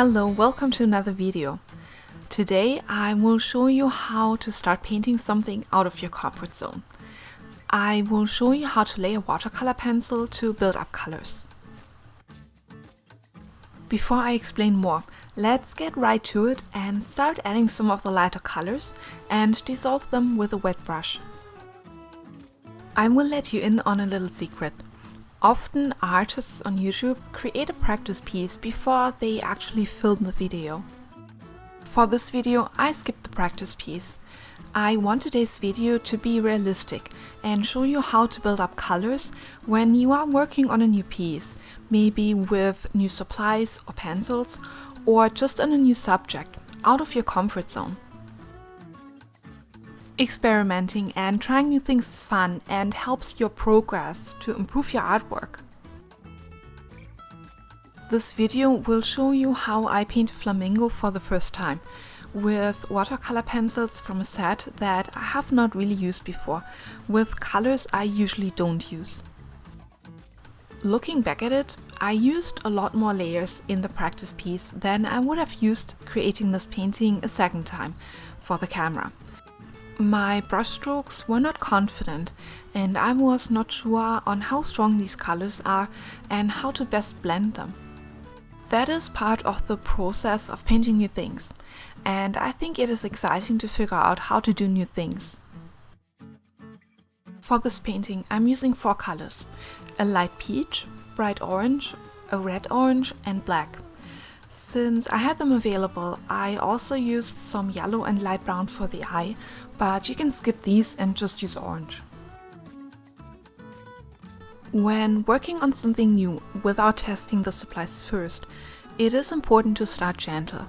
Hello, welcome to another video. Today I will show you how to start painting something out of your comfort zone. I will show you how to lay a watercolor pencil to build up colors. Before I explain more, let's get right to it and start adding some of the lighter colors and dissolve them with a wet brush. I will let you in on a little secret. Often artists on YouTube create a practice piece before they actually film the video. For this video I skipped the practice piece. I want today's video to be realistic and show you how to build up colors when you are working on a new piece, maybe with new supplies or pencils, or just on a new subject, out of your comfort zone. Experimenting and trying new things is fun and helps your progress to improve your artwork. This video will show you how I paint a flamingo for the first time, with watercolor pencils from a set that I have not really used before, with colors I usually don't use. Looking back at it, I used a lot more layers in the practice piece than I would have used creating this painting a second time for the camera. My brushstrokes were not confident and I was not sure on how strong these colors are and how to best blend them. That is part of the process of painting new things, and I think it is exciting to figure out how to do new things. For this painting I'm using 4 colors: a light peach, bright orange, a red orange and black. Since I had them available, I also used some yellow and light brown for the eye, but you can skip these and just use orange. When working on something new without testing the supplies first, it is important to start gentle.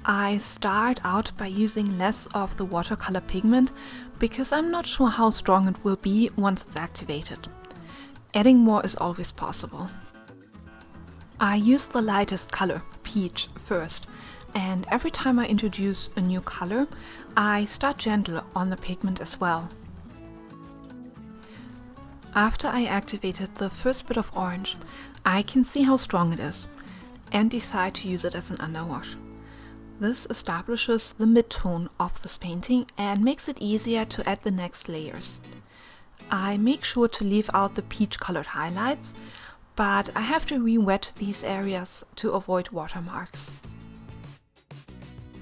I start out by using less of the watercolor pigment because I'm not sure how strong it will be once it's activated. Adding more is always possible. I use the lightest color, peach, first, and every time I introduce a new color, I start gentle on the pigment as well. After I activated the first bit of orange, I can see how strong it is and decide to use it as an underwash. This establishes the mid-tone of this painting and makes it easier to add the next layers. I make sure to leave out the peach colored highlights, but I have to re-wet these areas to avoid watermarks.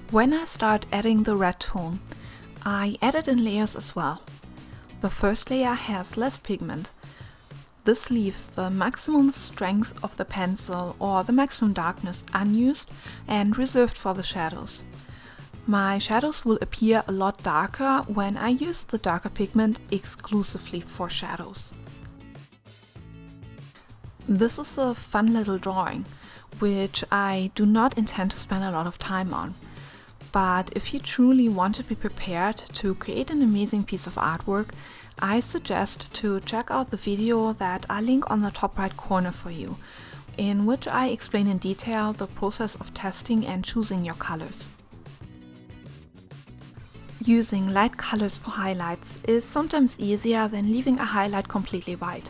When I start adding the red tone, I add it in layers as well. The first layer has less pigment. This leaves the maximum strength of the pencil or the maximum darkness unused and reserved for the shadows. My shadows will appear a lot darker when I use the darker pigment exclusively for shadows. This is a fun little drawing, which I do not intend to spend a lot of time on. But if you truly want to be prepared to create an amazing piece of artwork, I suggest to check out the video that I link on the top right corner for you, in which I explain in detail the process of testing and choosing your colors. Using light colors for highlights is sometimes easier than leaving a highlight completely white.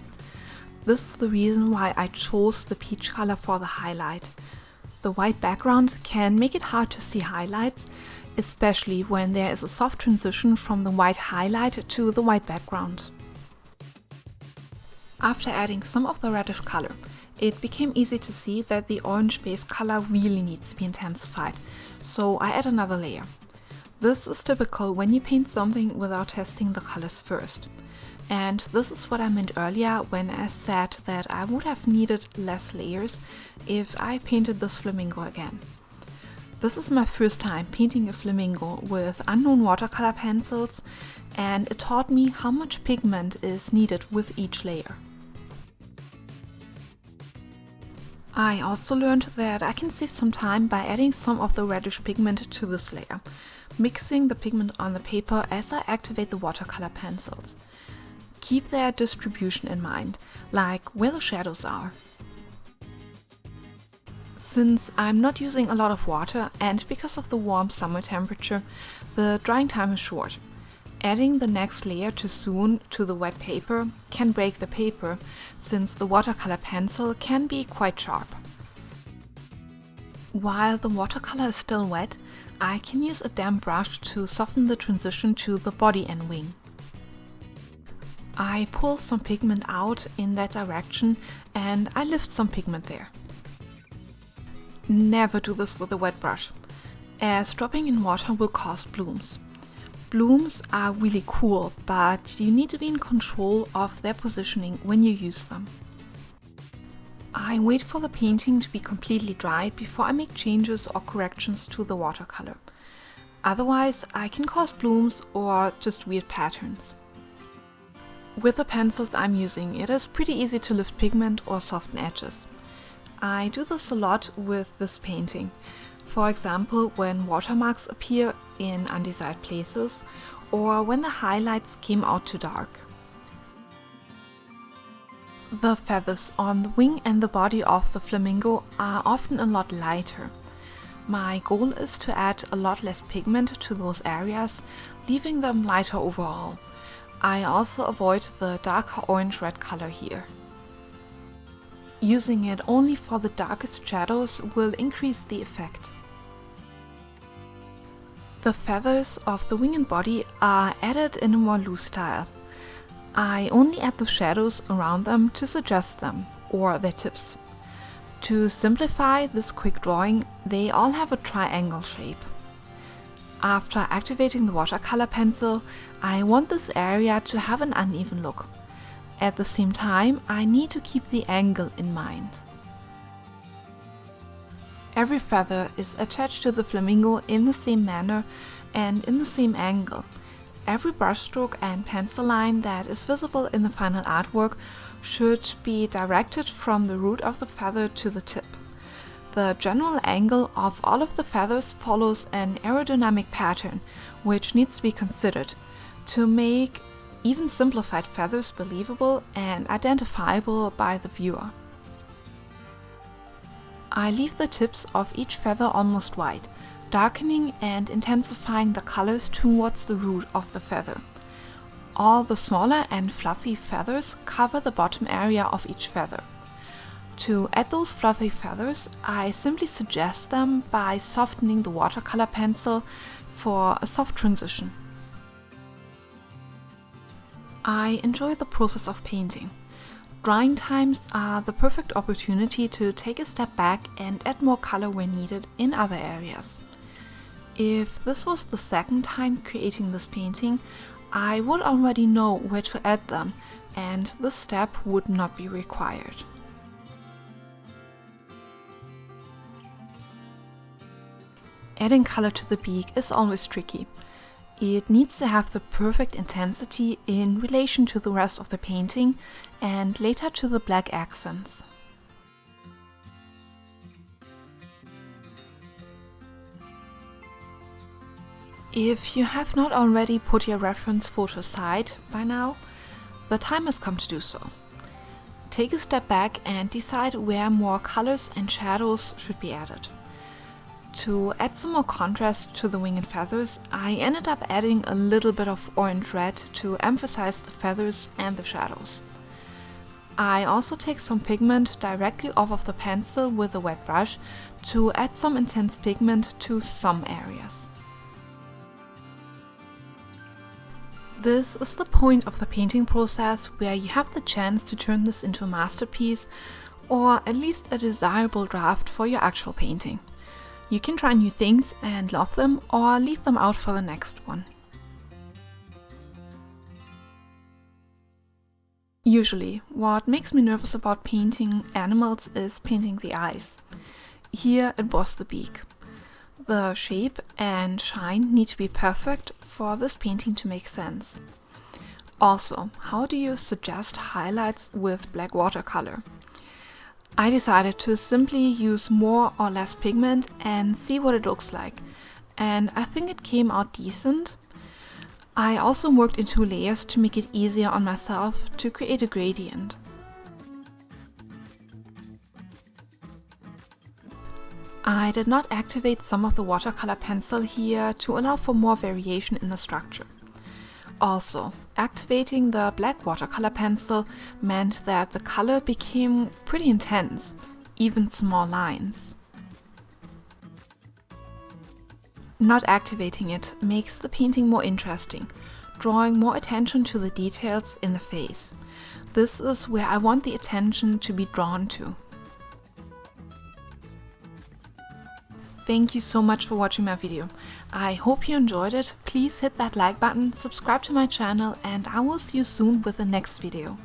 This is the reason why I chose the peach color for the highlight. The white background can make it hard to see highlights, especially when there is a soft transition from the white highlight to the white background. After adding some of the reddish color, it became easy to see that the orange base color really needs to be intensified, so I add another layer. This is typical when you paint something without testing the colors first. And this is what I meant earlier when I said that I would have needed less layers if I painted this flamingo again. This is my first time painting a flamingo with unknown watercolor pencils, and it taught me how much pigment is needed with each layer. I also learned that I can save some time by adding some of the reddish pigment to this layer, mixing the pigment on the paper as I activate the watercolor pencils. Keep their distribution in mind, like where the shadows are. Since I'm not using a lot of water and because of the warm summer temperature, the drying time is short. Adding the next layer too soon to the wet paper can break the paper, since the watercolor pencil can be quite sharp. While the watercolor is still wet, I can use a damp brush to soften the transition to the body and wing. I pull some pigment out in that direction and I lift some pigment there. Never do this with a wet brush, as dropping in water will cause blooms. Blooms are really cool, but you need to be in control of their positioning when you use them. I wait for the painting to be completely dry before I make changes or corrections to the watercolor. Otherwise, I can cause blooms or just weird patterns. With the pencils I'm using, it is pretty easy to lift pigment or soften edges. I do this a lot with this painting. For example, when watermarks appear in undesired places or when the highlights came out too dark. The feathers on the wing and the body of the flamingo are often a lot lighter. My goal is to add a lot less pigment to those areas, leaving them lighter overall. I also avoid the darker orange-red color here. Using it only for the darkest shadows will increase the effect. The feathers of the wing and body are added in a more loose style. I only add the shadows around them to suggest them, or their tips. To simplify this quick drawing, they all have a triangle shape. After activating the watercolor pencil, I want this area to have an uneven look. At the same time, I need to keep the angle in mind. Every feather is attached to the flamingo in the same manner and in the same angle. Every brushstroke and pencil line that is visible in the final artwork should be directed from the root of the feather to the tip. The general angle of all of the feathers follows an aerodynamic pattern, which needs to be considered to make even simplified feathers believable and identifiable by the viewer. I leave the tips of each feather almost white, darkening and intensifying the colors towards the root of the feather. All the smaller and fluffy feathers cover the bottom area of each feather. To add those fluffy feathers, I simply suggest them by softening the watercolor pencil for a soft transition. I enjoy the process of painting. Drying times are the perfect opportunity to take a step back and add more color when needed in other areas. If this was the second time creating this painting, I would already know where to add them, and this step would not be required. Adding color to the beak is always tricky. It needs to have the perfect intensity in relation to the rest of the painting and later to the black accents. If you have not already put your reference photo aside by now, the time has come to do so. Take a step back and decide where more colors and shadows should be added. To add some more contrast to the wing and feathers, I ended up adding a little bit of orange-red to emphasize the feathers and the shadows. I also take some pigment directly off of the pencil with a wet brush to add some intense pigment to some areas. This is the point of the painting process where you have the chance to turn this into a masterpiece, or at least a desirable draft for your actual painting. You can try new things and love them, or leave them out for the next one. Usually, what makes me nervous about painting animals is painting the eyes. Here it was the beak. The shape and shine need to be perfect for this painting to make sense. Also, how do you suggest highlights with black watercolor? I decided to simply use more or less pigment and see what it looks like, and I think it came out decent. I also worked in 2 layers to make it easier on myself to create a gradient. I did not activate some of the watercolor pencil here to allow for more variation in the structure. Also, activating the black watercolor pencil meant that the color became pretty intense, even small lines. Not activating it makes the painting more interesting, drawing more attention to the details in the face. This is where I want the attention to be drawn to. Thank you so much for watching my video. I hope you enjoyed it. Please hit that like button, subscribe to my channel, and I will see you soon with the next video.